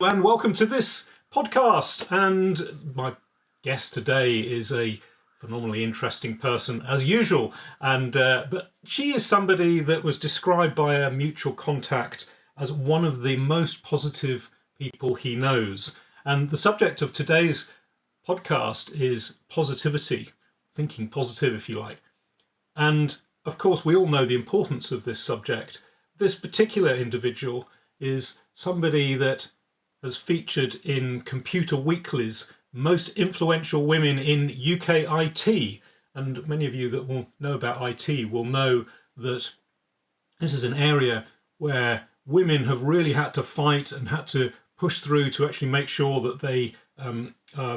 and welcome to this podcast. And my guest today is a phenomenally interesting person, as usual. But she is somebody that was described by a mutual contact as one of the most positive people he knows. And the subject of today's podcast is positivity, thinking positive, if you like. And of course, we all know the importance of this subject. This particular individual is somebody that has featured in Computer Weekly's Most Influential Women in UK IT. And many of you that will know about IT will know that this is an area where women have really had to fight and had to push through to actually make sure that they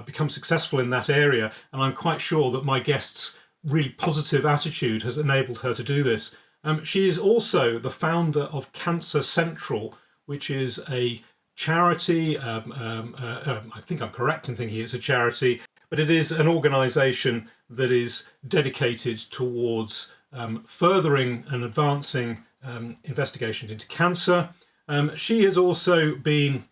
become successful in that area. And I'm quite sure that my guest's really positive attitude has enabled her to do this. She is also the founder of Cancer Central, which is a charity. I think I'm correct in thinking it's a charity, but it is an organisation that is dedicated towards furthering and advancing investigations into cancer. She has also been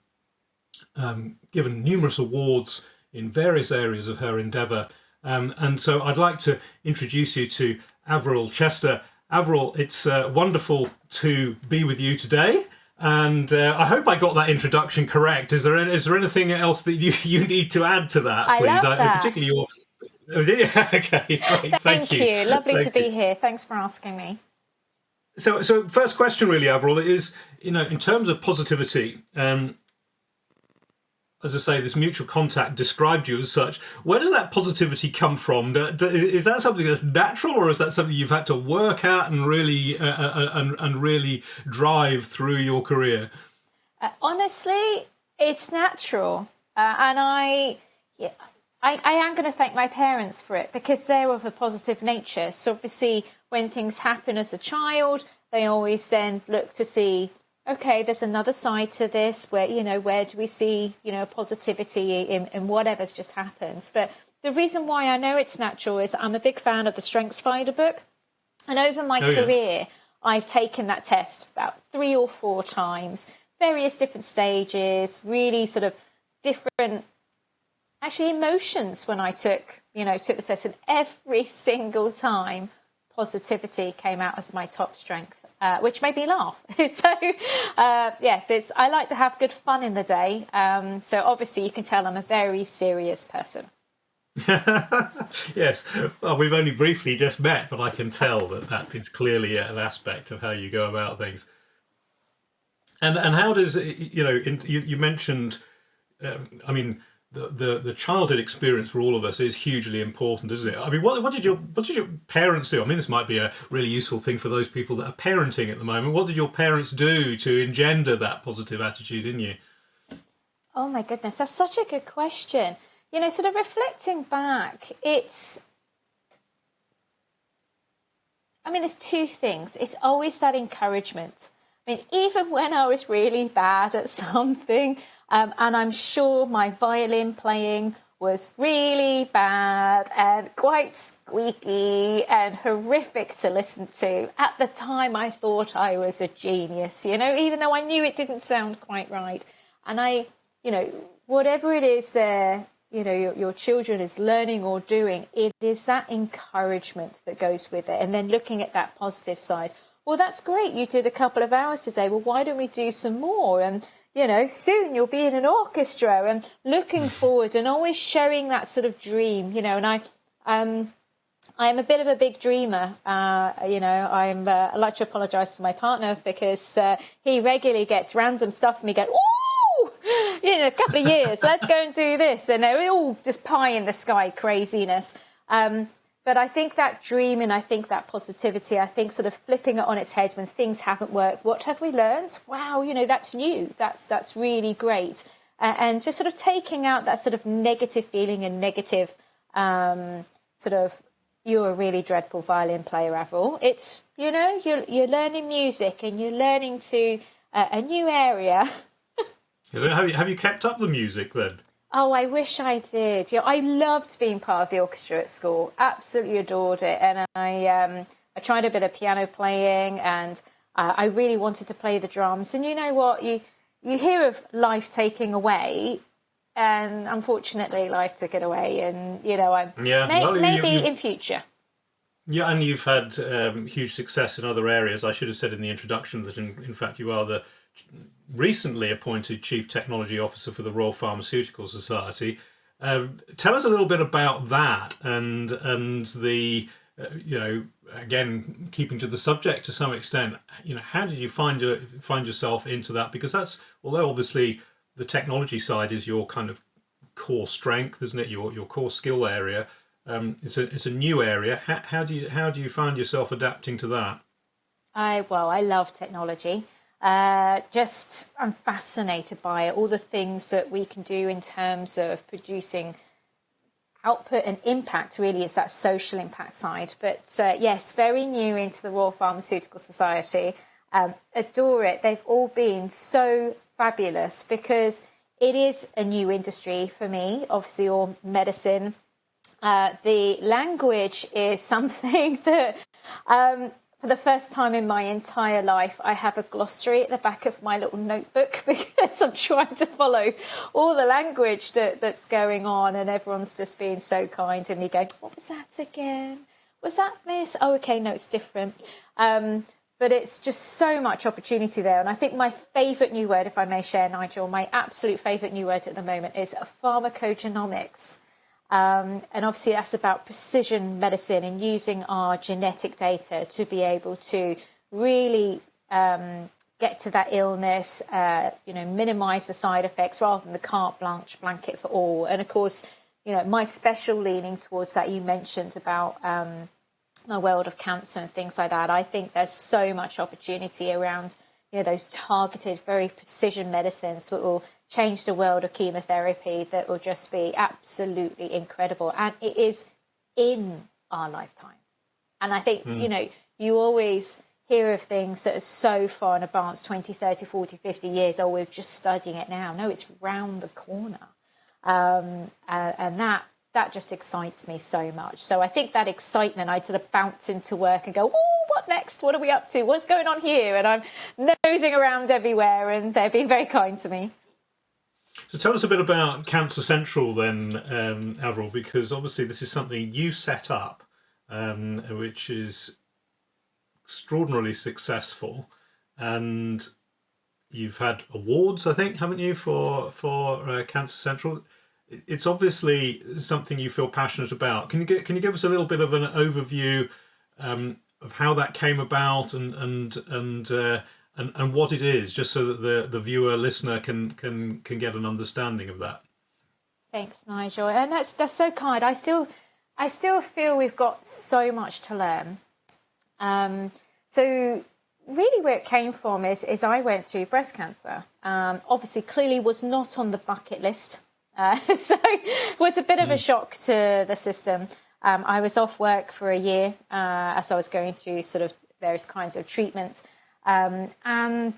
given numerous awards in various areas of her endeavour. And so I'd like to introduce you to Avril Chester. Avril, it's wonderful to be with you today. And I hope I got that introduction correct. Is there anything else that you need to add to that, please? I love that. Particularly your... Okay, great. Thank you. Lovely to be here. Thanks for asking me. So first question really, Avril, is, in terms of positivity, as I say, this mutual contact described you as such. Where does that positivity come from? Is that something that's natural, or is that something you've had to work at and really really drive through your career? Honestly, it's natural, and I am going to thank my parents for it, because they're of a positive nature. So obviously, when things happen as a child, they always then look to see, okay, there's another side to this, where, where do we see, positivity in whatever's just happened. But the reason why I know it's natural is I'm a big fan of the StrengthsFinder book. And over my career, I've taken that test about 3 or 4 times, various different stages, really sort of different, actually, emotions when I took the test. And every single time, positivity came out as my top strength. Which made me laugh. So, yes, I like to have good fun in the day. So obviously you can tell I'm a very serious person. Yes, well, we've only briefly just met, but I can tell that is clearly an aspect of how you go about things. And how does, you mentioned, the childhood experience for all of us is hugely important, isn't it? I mean, what did your parents do? I mean, this might be a really useful thing for those people that are parenting at the moment. What did your parents do to engender that positive attitude in you? Oh my goodness, that's such a good question. Sort of reflecting back, there's 2 things. It's always that encouragement. I mean, even when I was really bad at something, and I'm sure my violin playing was really bad and quite squeaky and horrific to listen to. At the time, I thought I was a genius, even though I knew it didn't sound quite right. And whatever it is your children is learning or doing, it is that encouragement that goes with it. And then looking at that positive side. Well, that's great. You did a couple of hours today. Well, why don't we do some more? And, soon you'll be in an orchestra, and looking forward and always showing that sort of dream, and I'm a bit of a big dreamer. I like to apologise to my partner, because he regularly gets random stuff from me going, ooh, a couple of years, let's go and do this. And they're all just pie in the sky craziness. But I think that dream, and I think that positivity, I think sort of flipping it on its head when things haven't worked. What have we learned? Wow, that's new. That's really great. And just sort of taking out that sort of negative feeling and negative sort of, you're a really dreadful violin player, Avril. It's, you're learning music and you're learning to a new area. Have you kept up the music then? Oh, I wish I did. I loved being part of the orchestra at school. Absolutely adored it. And I tried a bit of piano playing, and I really wanted to play the drums. And you know what? you hear of life taking away, and unfortunately life took it away, and maybe in future. Yeah, and you've had huge success in other areas. I should have said in the introduction that in fact you are the recently appointed Chief Technology Officer for the Royal Pharmaceutical Society. Tell us a little bit about that, and the again, keeping to the subject to some extent. How did you find yourself into that? Because that's, although obviously the technology side is your kind of core strength, isn't it? Your core skill area. It's a new area. How do you find yourself adapting to that? I love technology. I'm fascinated by it. All the things that we can do in terms of producing output and impact, really, is that social impact side. But yes, very new into the Royal Pharmaceutical Society. Adore it. They've all been so fabulous because it is a new industry for me, obviously, or medicine. The language is something that, for the first time in my entire life, I have a glossary at the back of my little notebook because I'm trying to follow all the language that's going on, and everyone's just being so kind to me, going, "What was that again? Was that this? Oh, okay, no, it's different." But it's just so much opportunity there. And I think my favourite new word, if I may share, Nigel, my absolute favourite new word at the moment is pharmacogenomics. And obviously that's about precision medicine and using our genetic data to be able to really get to that illness, minimise the side effects rather than the carte blanche blanket for all. And of course, my special leaning towards that, you mentioned about my world of cancer and things like that. I think there's so much opportunity around, those targeted, very precision medicines that will change the world of chemotherapy, that will just be absolutely incredible. And it is in our lifetime. And I think, you always hear of things that are so far in advance, 20, 30, 40, 50 years, oh, we're just studying it now. No, it's round the corner. And that just excites me so much. So I think that excitement, I sort of bounce into work and go, oh, what next? What are we up to? What's going on here? And I'm nosing around everywhere, and they're being very kind to me. So tell us a bit about Cancer Central then, Avril, because obviously this is something you set up, which is extraordinarily successful, and you've had awards, I think, haven't you, for Cancer Central? It's obviously something you feel passionate about. Can you give us a little bit of an overview of how that came about and what it is, just so that the viewer, listener can get an understanding of that? Thanks, Nigel, and that's so kind. I still feel we've got so much to learn. So really, where it came from is I went through breast cancer. Obviously, clearly was not on the bucket list. So it was a bit of a shock to the system. I was off work for a year as I was going through sort of various kinds of treatments. I am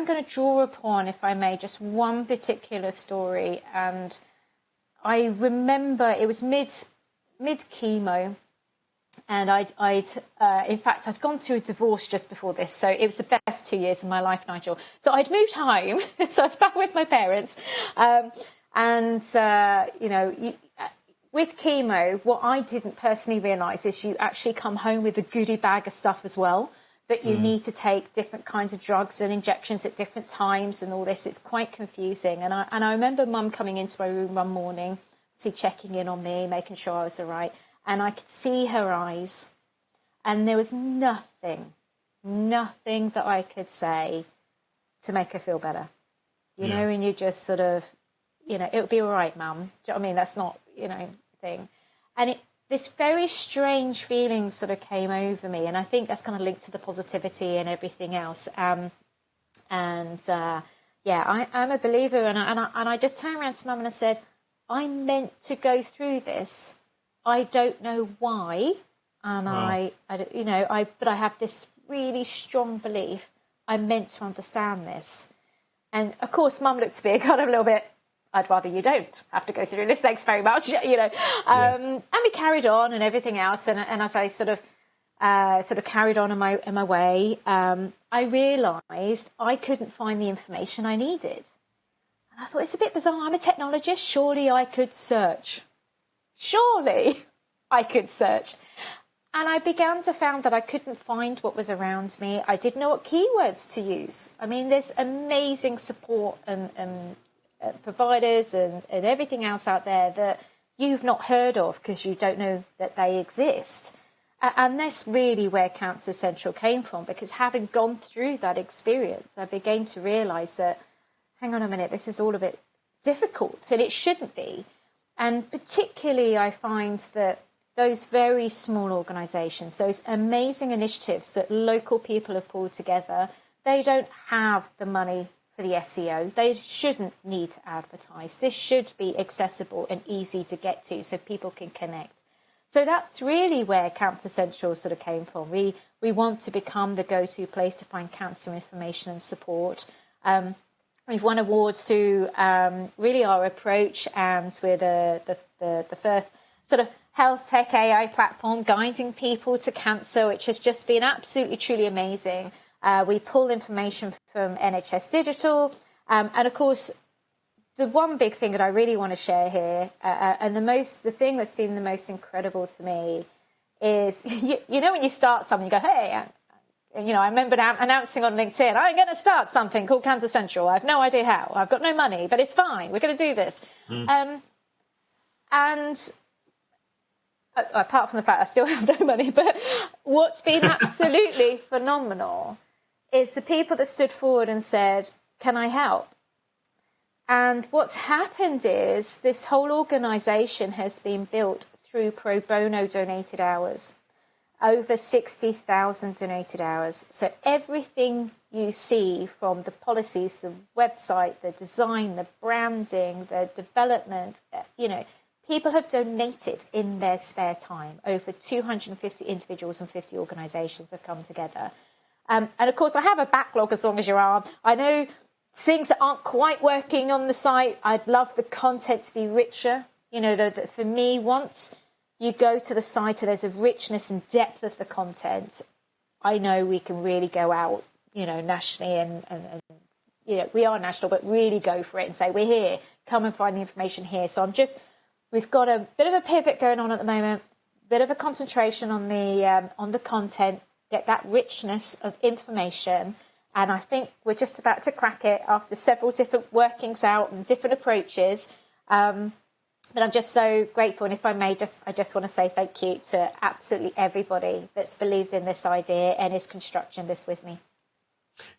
going to draw upon, if I may, just one particular story. And I remember it was mid chemo. And in fact, I'd gone through a divorce just before this. So it was the best 2 years of my life, Nigel. So I'd moved home. So I was back with my parents. With chemo, what I didn't personally realise is you actually come home with a goodie bag of stuff as well, that you need to take different kinds of drugs and injections at different times and all this. It's quite confusing. And I remember Mum coming into my room one morning, checking in on me, making sure I was all right. And I could see her eyes, and there was nothing that I could say to make her feel better. You know, and you just sort of, it'll be all right, Mum. Do you know what I mean? That's not, thing. And this very strange feeling sort of came over me, and I think that's kind of linked to the positivity and everything else. I'm a believer, and I just turned around to Mum and I said, I meant to go through this. I don't know why, and wow. But I have this really strong belief I'm meant to understand this. And of course, Mum looked at me kind of a little bit, I'd rather you don't have to go through this, thanks very much, And we carried on and everything else. And as I sort of sort of carried on in my way, I realised I couldn't find the information I needed. And I thought, it's a bit bizarre. I'm a technologist. Surely I could search. Surely I could search. And I began to find that I couldn't find what was around me. I didn't know what keywords to use. I mean, there's amazing support and providers and everything else out there that you've not heard of because you don't know that they exist. And that's really where Cancer Central came from, because having gone through that experience, I began to realise that, hang on a minute, this is all a bit difficult, and it shouldn't be. And particularly I find that those very small organisations, those amazing initiatives that local people have pulled together, they don't have the money for the SEO. They shouldn't need to advertise. This should be accessible and easy to get to so people can connect. So that's really where Cancer Central sort of came from. We want to become the go-to place to find cancer information and support. We've won awards through really our approach, and we're the first sort of health tech AI platform guiding people to cancer, which has just been absolutely, truly amazing. We pull information from NHS Digital. And of course, the one big thing that I really want to share here, and the thing that's been the most incredible to me is, you know, when you start something, you go, hey, I remember announcing on LinkedIn, I'm going to start something called Cancer Central. I have no idea how. I've got no money, but it's fine. We're going to do this. And apart from the fact I still have no money, but what's been absolutely phenomenal is the people that stood forward and said, can I help? And what's happened is this whole organisation has been built through pro bono donated hours, over 60,000 donated hours. So everything you see, from the policies, the website, the design, the branding, the development, people have donated in their spare time. Over 250 individuals and 50 organisations have come together. And of course, I have a backlog as long as your arm. I know things that aren't quite working on the site. I'd love the content to be richer. For me, once you go to the site and there's a richness and depth of the content, I know we can really go out, nationally and we are national, but really go for it and say, we're here, come and find the information here. So we've got a bit of a pivot going on at the moment, bit of a concentration on the content, get that richness of information. And I think we're just about to crack it after several different workings out and different approaches. But I'm just so grateful. And if I may, I just want to say thank you to absolutely everybody that's believed in this idea and is constructing this with me.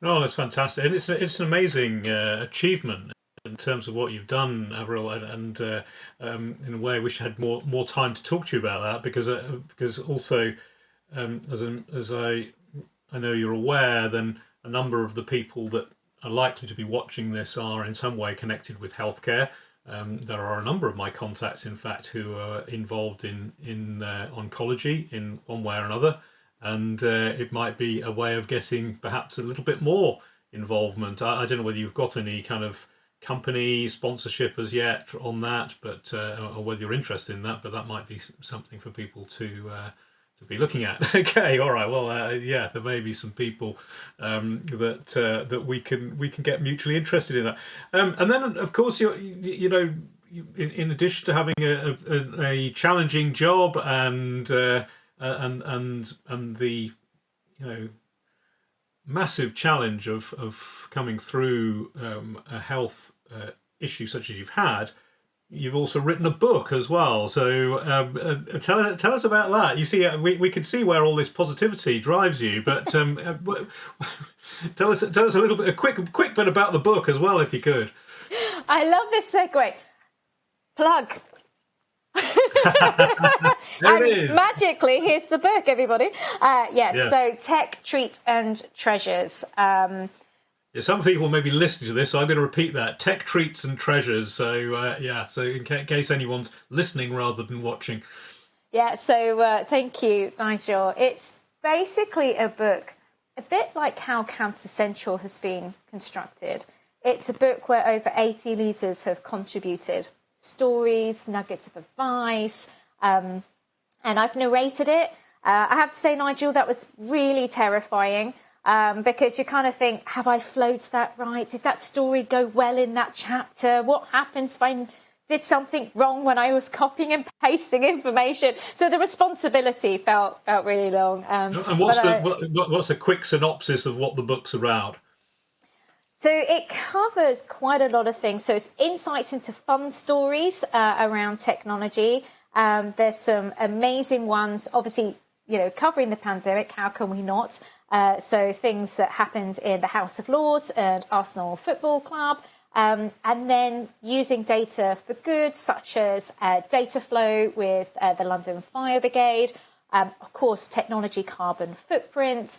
Oh, that's fantastic. And it's an amazing achievement in terms of what you've done, Avril, and in a way I wish I had more time to talk to you about that, because also, as I know you're aware, then a number of the people that are likely to be watching this are in some way connected with healthcare. There are a number of my contacts, in fact, who are involved in oncology in one way or another, and it might be a way of getting perhaps a little bit more involvement. I don't know whether you've got any kind of company sponsorship as yet on that, but or whether you're interested in that, but that might be something for people to be looking at. Okay, all right. Well, there may be some people that we can get mutually interested in that. And then, of course, in addition to having a challenging job and the massive challenge of coming through a health issue such as you've had, you've also written a book as well. So tell us about that. You see, we can see where all this positivity drives you, but tell us a little bit, a quick bit about the book as well, if you could. I love this segue. Plug. There it is. Magically, here's the book, everybody. So Tech, Treats and Treasures. Some people may be listening to this, so I'm going to repeat that. Tech, Treats and Treasures. So, so in case anyone's listening rather than watching. Yeah, so thank you, Nigel. It's basically a book, a bit like how Cancer Central has been constructed. It's a book where over 80 leaders have contributed stories, nuggets of advice, and I've narrated it. I have to say, Nigel, that was really terrifying. Because you kind of think, have I flowed that right? Did that story go well in that chapter? What happens if I did something wrong when I was copying and pasting information? So the responsibility felt really long. And what's a quick synopsis of what the book's about? So it covers quite a lot of things. So it's insights into fun stories around technology. There's some amazing ones, obviously, covering the pandemic. How can we not? So things that happened in the House of Lords and Arsenal Football Club, and then using data for good, such as data flow with the London Fire Brigade, of course, technology carbon footprint.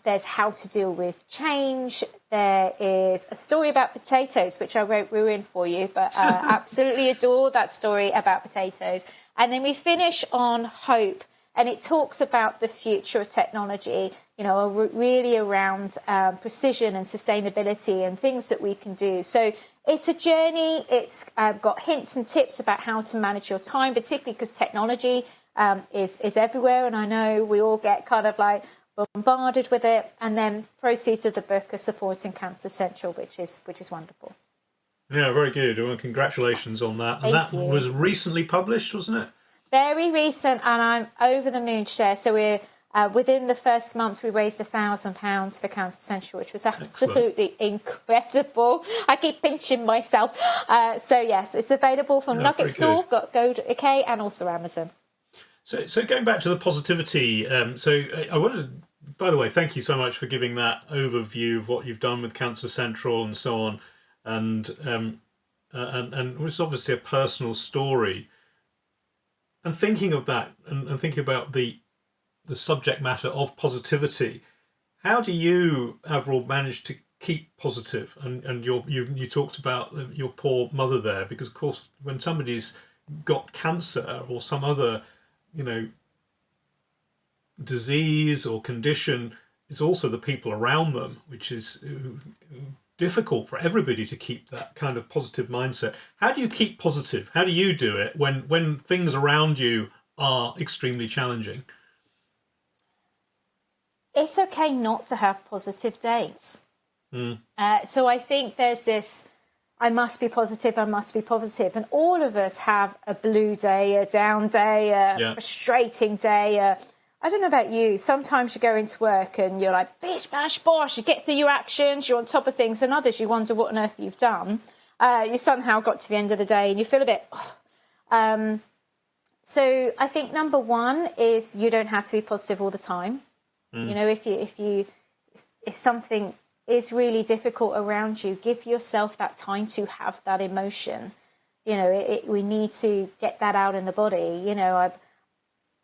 There's how to deal with change. There is a story about potatoes, which I won't ruin for you, but absolutely adore that story about potatoes. And then we finish on hope. And it talks about the future of technology, really around precision and sustainability and things that we can do. So it's a journey. It's got hints and tips about how to manage your time, particularly because technology is everywhere. And I know we all get kind of like bombarded with it. And then proceeds of the book are supporting Cancer Central, which is wonderful. Yeah, very good. Well, congratulations on that. And that was recently published, wasn't it? Very recent, and I'm over the moon, Cher. So we're within the first month, we raised £1,000 for Cancer Central, which was absolutely incredible. I keep pinching myself. So yes, it's available from Nugget Store, Go.uk, and also Amazon. So going back to the positivity, so I wanted, by the way, thank you so much for giving that overview of what you've done with Cancer Central and so on, and it's obviously a personal story. And thinking of that, and thinking about the subject matter of positivity, how do you, Avril, manage to keep positive? And you talked about your poor mother there, because of course when somebody's got cancer or some other, disease or condition, it's also the people around them, which is difficult for everybody to keep that kind of positive mindset. How do you keep positive? How do you do it when things around you are extremely challenging? It's okay not to have positive days. So I think there's this, I must be positive, and all of us have a blue day, a down day, a frustrating day, I don't know about you. Sometimes you go into work and you're like, bish, bash, bosh. You get through your actions, you're on top of things, and others you wonder what on earth you've done. You somehow got to the end of the day and you feel a bit... So I think number one is you don't have to be positive all the time. If something is really difficult around you, give yourself that time to have that emotion. We need to get that out in the body.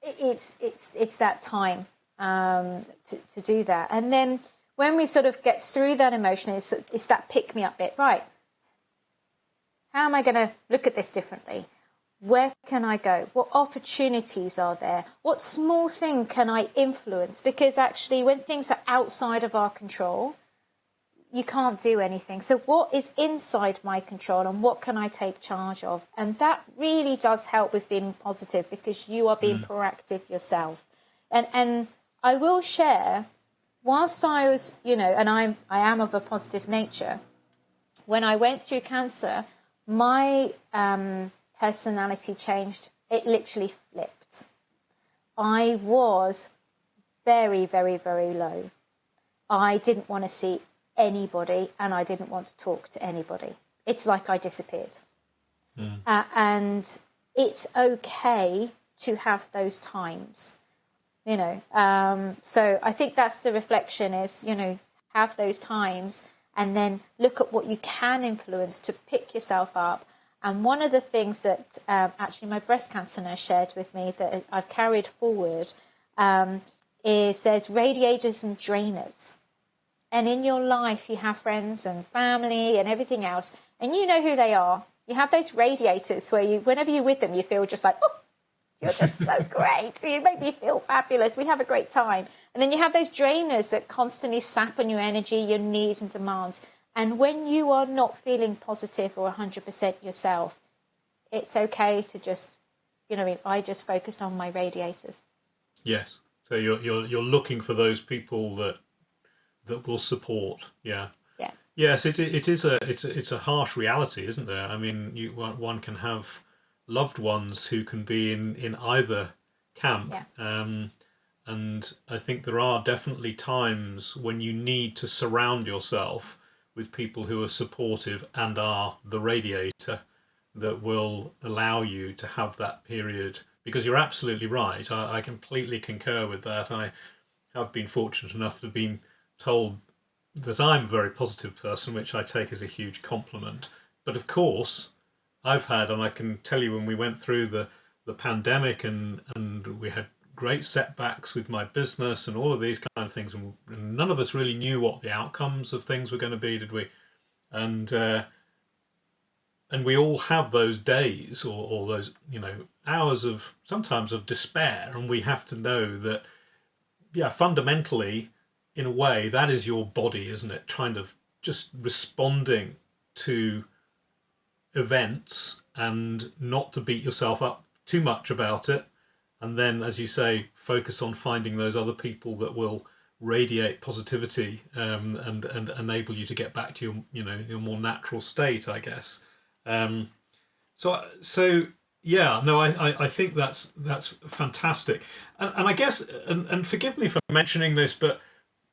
It's that time to do that. And then when we sort of get through that emotion, it's that pick me up bit. Right, how am I going to look at this differently? Where can I go? What opportunities are there? What small thing can I influence? Because actually when things are outside of our control, you can't do anything. So what is inside my control and what can I take charge of? And that really does help with being positive, because you are being proactive yourself. And I will share, whilst I was, and I am of a positive nature, when I went through cancer, my personality changed. It literally flipped. I was very, very, very low. I didn't want to see anybody, and I didn't want to talk to anybody. It's like I disappeared. And it's okay to have those times, so I think that's the reflection is, have those times and then look at what you can influence to pick yourself up. And one of the things that actually my breast cancer nurse shared with me that I've carried forward is there's radiators and drainers. And in your life, you have friends and family and everything else, and you know who they are. You have those radiators where whenever you're with them, you feel just like, oh, you're just so great. You make me feel fabulous. We have a great time. And then you have those drainers that constantly sap on your energy, your needs and demands. And when you are not feeling positive or 100% yourself, it's okay to just, I just focused on my radiators. Yes. So you're looking for those people that will support. Yeah. Yeah. Yes, it's a harsh reality, isn't there? I mean, one can have loved ones who can be in either camp, Yeah. and I think there are definitely times when you need to surround yourself with people who are supportive and are the radiator that will allow you to have that period. Because you're absolutely right. I completely concur with that. I have been fortunate enough to have been told that I'm a very positive person, which I take as a huge compliment. But of course, I've had, and I can tell you when we went through the pandemic and we had great setbacks with my business and all of these kind of things, and none of us really knew what the outcomes of things were going to be, did we? And and we all have those days or those hours of sometimes of despair, and we have to know that fundamentally, in a way, that is your body, isn't it? Kind of just responding to events and not to beat yourself up too much about it. And then, as you say, focus on finding those other people that will radiate positivity, and enable you to get back to your more natural state, I guess. Um, so yeah, no, I think that's fantastic, and I guess, and forgive me for mentioning this, but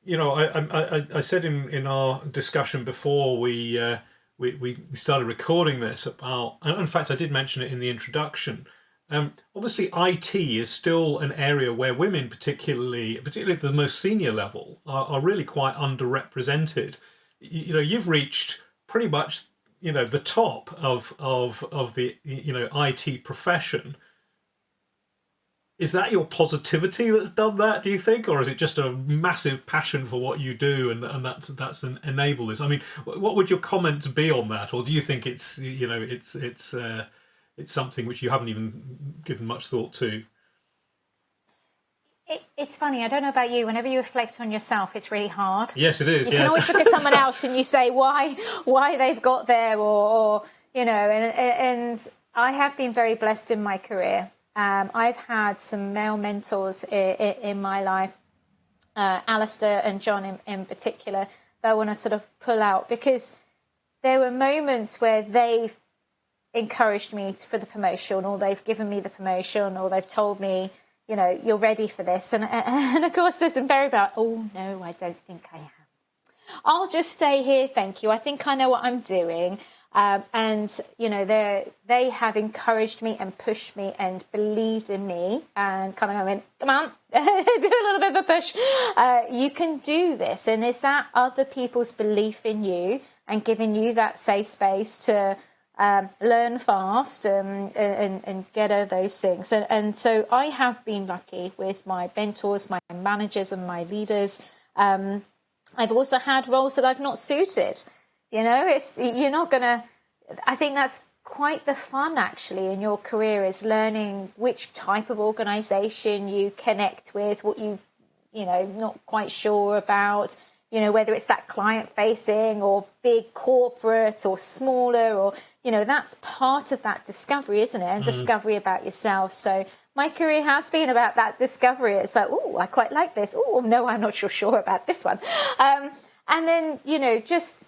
I said in our discussion before we started recording this about, and in fact I did mention it in the introduction. Obviously, IT is still an area where women, particularly at the most senior level, are really quite underrepresented. You've reached pretty much the top of the IT profession. Is that your positivity that's done that, do you think, or is it just a massive passion for what you do, and that's an enablers? I mean, what would your comments be on that, or do you think it's something which you haven't even given much thought to? It's funny. I don't know about you. Whenever you reflect on yourself, it's really hard. Yes, it is. You yes. can always look at someone else and you say why they've got there, or and I have been very blessed in my career. I've had some male mentors in my life, Alistair and John in particular, that I want to sort of pull out, because there were moments where they've encouraged me for the promotion, or they've given me the promotion, or they've told me, you're ready for this. And of course, there's some very about, oh, no, I don't think I am. I'll just stay here, thank you. I think I know what I'm doing. And they have encouraged me and pushed me and believed in me, and kind of went, come on, do a little bit of a push. You can do this. And it's that other people's belief in you and giving you that safe space to learn fast, and get over those things. And so I have been lucky with my mentors, my managers and my leaders. I've also had roles that I've not suited. You're not going to, I think that's quite the fun actually in your career, is learning which type of organisation you connect with, what not quite sure about, whether it's that client facing or big corporate or smaller, or, that's part of that discovery, isn't it? And discovery about yourself. So my career has been about that discovery. It's like, oh, I quite like this. Oh, no, I'm not sure about this one. And then, just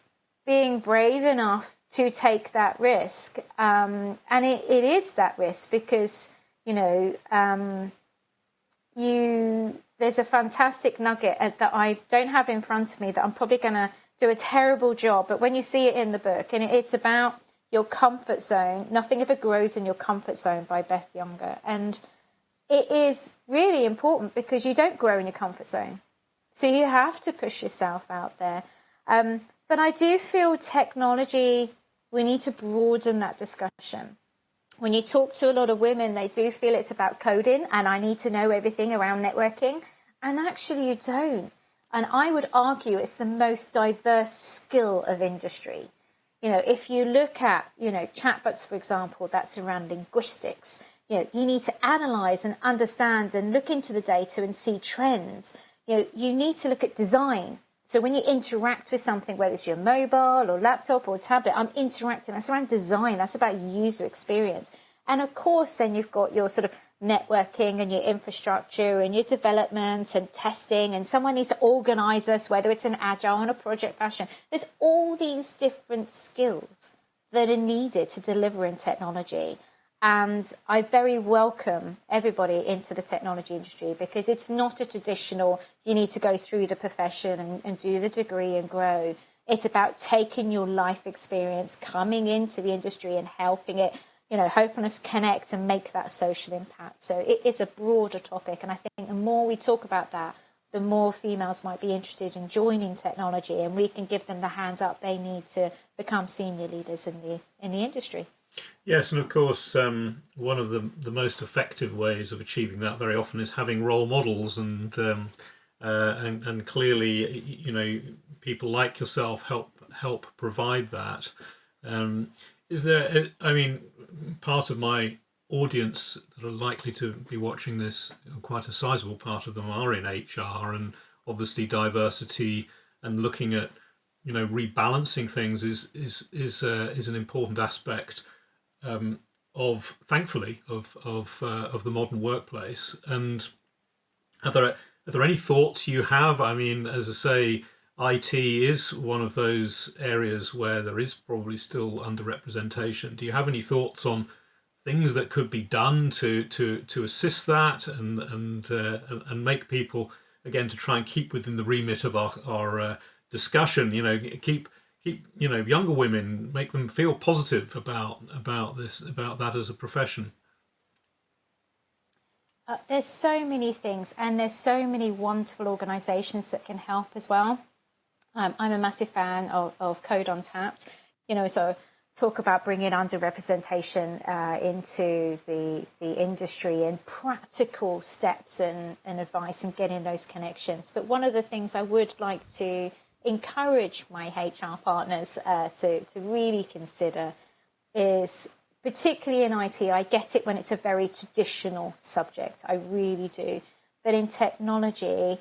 being brave enough to take that risk. And it is that risk because, there's a fantastic nugget that I don't have in front of me that I'm probably going to do a terrible job. But when you see it in the book, and it's about your comfort zone, Nothing Ever Grows in Your Comfort Zone by Beth Younger. And it is really important because you don't grow in your comfort zone. So you have to push yourself out there. But I do feel technology, we need to broaden that discussion. When you talk to a lot of women, they do feel it's about coding and I need to know everything around networking. And actually you don't. And I would argue it's the most diverse skill of industry. If you look at, chatbots, for example, that's around linguistics. You need to analyze and understand and look into the data and see trends. You need to look at design. So when you interact with something, whether it's your mobile or laptop or tablet, I'm interacting. That's around design. That's about user experience. And of course, then you've got your sort of networking and your infrastructure and your development and testing, and someone needs to organize us, whether it's an agile and a project fashion. There's all these different skills that are needed to deliver in technology. And I very welcome everybody into the technology industry, because it's not a traditional, you need to go through the profession and do the degree and grow. It's about taking your life experience, coming into the industry and helping it, helping us connect and make that social impact. So it is a broader topic. And I think the more we talk about that, the more females might be interested in joining technology, and we can give them the hands up they need to become senior leaders in the industry. Yes, and of course, one of the most effective ways of achieving that very often is having role models, and clearly, people like yourself help provide that. Is there? I mean, part of my audience that are likely to be watching this, quite a sizable part of them are in HR, and obviously diversity and looking at rebalancing things is an important aspect of the modern workplace. And are there any thoughts you have? I mean, as I say, IT is one of those areas where there is probably still underrepresentation. Do you have any thoughts on things that could be done to assist that and make people, again, to try and keep within the remit of our discussion, keep younger women, make them feel positive about that as a profession? There's so many things, and there's so many wonderful organisations that can help as well. I'm a massive fan of Code Untapped, so talk about bringing underrepresentation into the industry, and practical steps and advice and getting those connections. But one of the things I would like to encourage my HR partners to really consider is, particularly in IT, I get it when it's a very traditional subject, I really do. But in technology,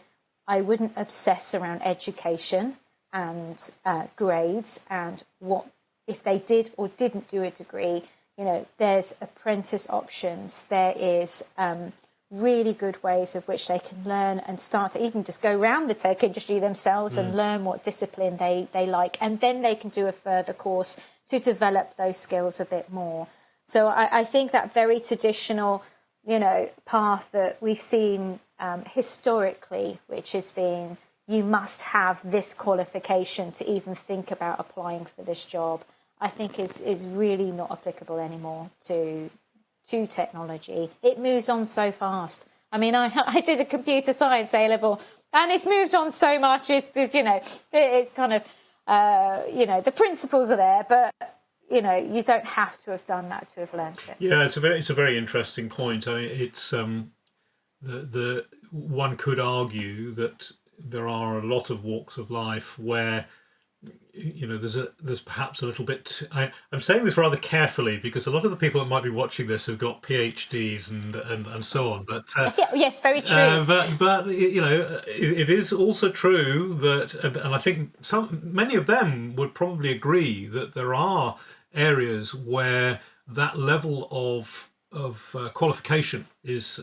I wouldn't obsess around education and grades and what if they did or didn't do a degree. There's apprentice options. There is really good ways of which they can learn and start to even just go around the tech industry themselves and learn what discipline they like. And then they can do a further course to develop those skills a bit more. So I think that very traditional, path that we've seen historically, which has been, you must have this qualification to even think about applying for this job, I think is really not applicable anymore to technology. It moves on so fast. I mean, I did a computer science A-level, and it's moved on so much. It's kind of, the principles are there, but you don't have to have done that to have learned it. Yeah, it's a very interesting point. I mean, it's the one could argue that there are a lot of walks of life where there's perhaps a little bit. I'm saying this rather carefully, because a lot of the people that might be watching this have got PhDs and so on. But yes, very true. But it is also true that, and I think many of them would probably agree that there are areas where that level of qualification is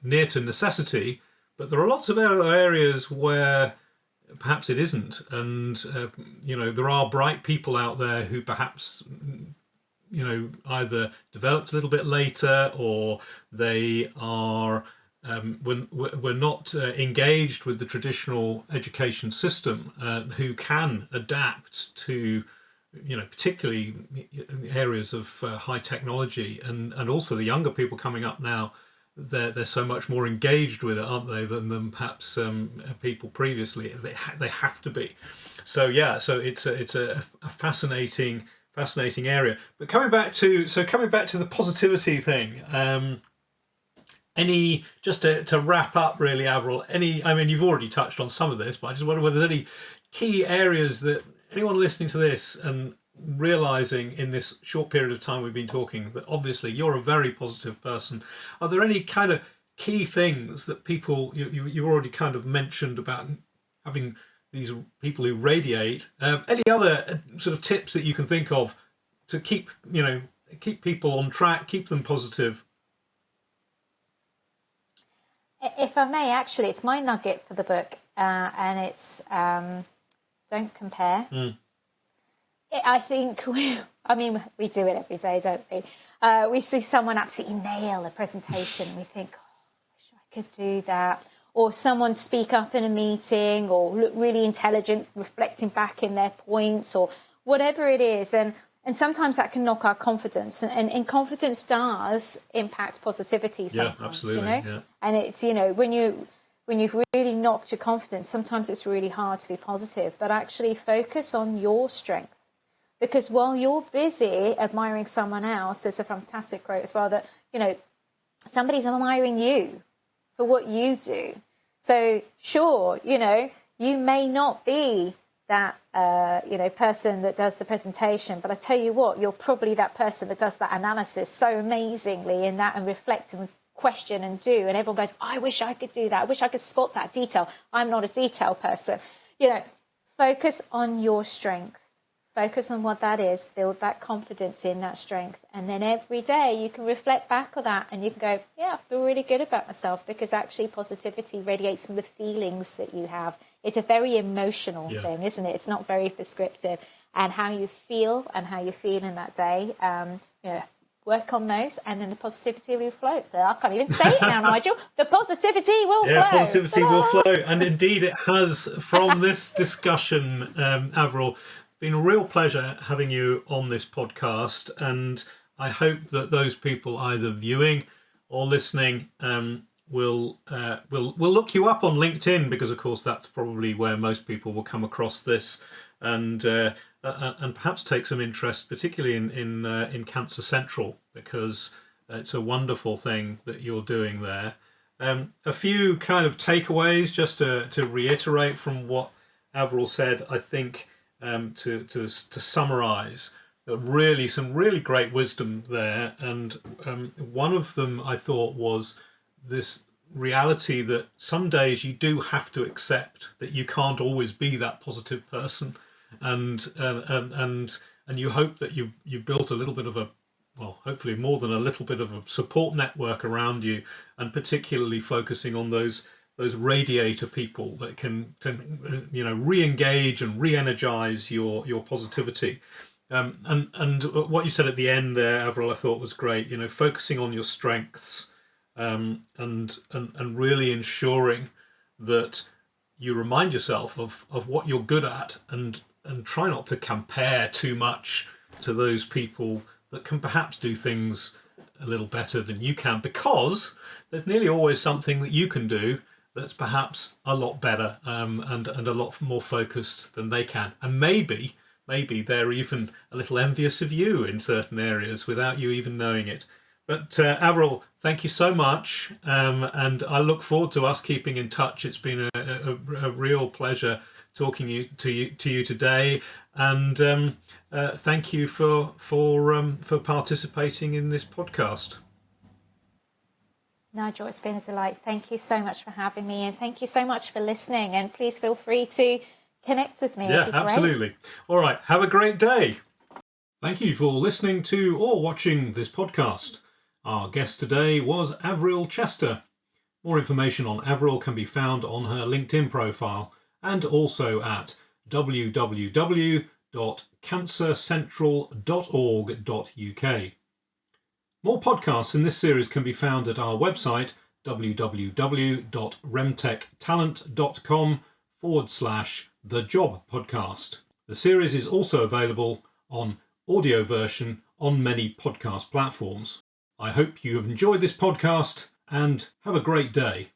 near to necessity, but there are lots of other areas where perhaps it isn't. And there are bright people out there who perhaps either developed a little bit later, or they are we're not engaged with the traditional education system, who can adapt to particularly areas of high technology, and also the younger people coming up now. They're so much more engaged with it, aren't they, than perhaps people previously. They have to be. So yeah, so it's a fascinating area. But coming back to the positivity thing, just to wrap up really, Avril, I mean, you've already touched on some of this, but I just wonder whether there's any key areas that anyone listening to this and realizing in this short period of time we've been talking that obviously you're a very positive person. Are there any kind of key things that people you already kind of mentioned about having these people who radiate? Any other sort of tips that you can think of to keep keep people on track, keep them positive? If I may, actually, it's my nugget for the book, and it's don't compare. I think we do it every day, don't we? We see someone absolutely nail a presentation, and we think, oh, I wish I could do that. Or someone speak up in a meeting, or look really intelligent, reflecting back in their points, or whatever it is. And sometimes that can knock our confidence. And confidence does impact positivity sometimes. Yeah, absolutely. Yeah. And it's, when you've really knocked your confidence, sometimes it's really hard to be positive. But actually focus on your strength. Because while you're busy admiring someone else, there's a fantastic quote as well that, somebody's admiring you for what you do. So sure, you may not be that, person that does the presentation, but I tell you what, you're probably that person that does that analysis so amazingly in that and reflect and question and do. And everyone goes, I wish I could do that. I wish I could spot that detail. I'm not a detail person. Focus on your strength. Focus on what that is, build that confidence in that strength. And then every day you can reflect back on that and you can go, yeah, I feel really good about myself, because actually positivity radiates from the feelings that you have. It's a very emotional thing, isn't it? It's not very prescriptive. And how you feel and how you feel in that day, work on those, and then the positivity will flow. I can't even say it now, Nigel. The positivity will flow. Yeah, positivity will flow. And indeed it has from this discussion, Avril. Been a real pleasure having you on this podcast, and I hope that those people either viewing or listening will look you up on LinkedIn, because of course that's probably where most people will come across this, and perhaps take some interest, particularly in Cancer Central, because it's a wonderful thing that you're doing there. A few kind of takeaways just to reiterate from what Avril said. I think. To summarise, really some really great wisdom there, and one of them I thought was this reality that some days you do have to accept that you can't always be that positive person, and you hope that you built a little bit of a, well, hopefully more than a little bit of a support network around you, and particularly focusing on those radiator people that can re-engage and re-energize your positivity. And what you said at the end there, Avril, I thought was great. Focusing on your strengths, and really ensuring that you remind yourself of what you're good at, and try not to compare too much to those people that can perhaps do things a little better than you can, because there's nearly always something that you can do that's perhaps a lot better, and a lot more focused than they can. And maybe they're even a little envious of you in certain areas without you even knowing it. But Avril, thank you so much, and I look forward to us keeping in touch. It's been a real pleasure talking to you today, and thank you for participating in this podcast. Nigel, it's been a delight. Thank you so much for having me, and thank you so much for listening. And please feel free to connect with me. Yeah, absolutely. All right. Have a great day. Thank you for listening to or watching this podcast. Our guest today was Avril Chester. More information on Avril can be found on her LinkedIn profile, and also at www.cancercentral.org.uk. More podcasts in this series can be found at our website, www.remtechtalent.com/The Job Podcast. The series is also available on audio version on many podcast platforms. I hope you have enjoyed this podcast, and have a great day.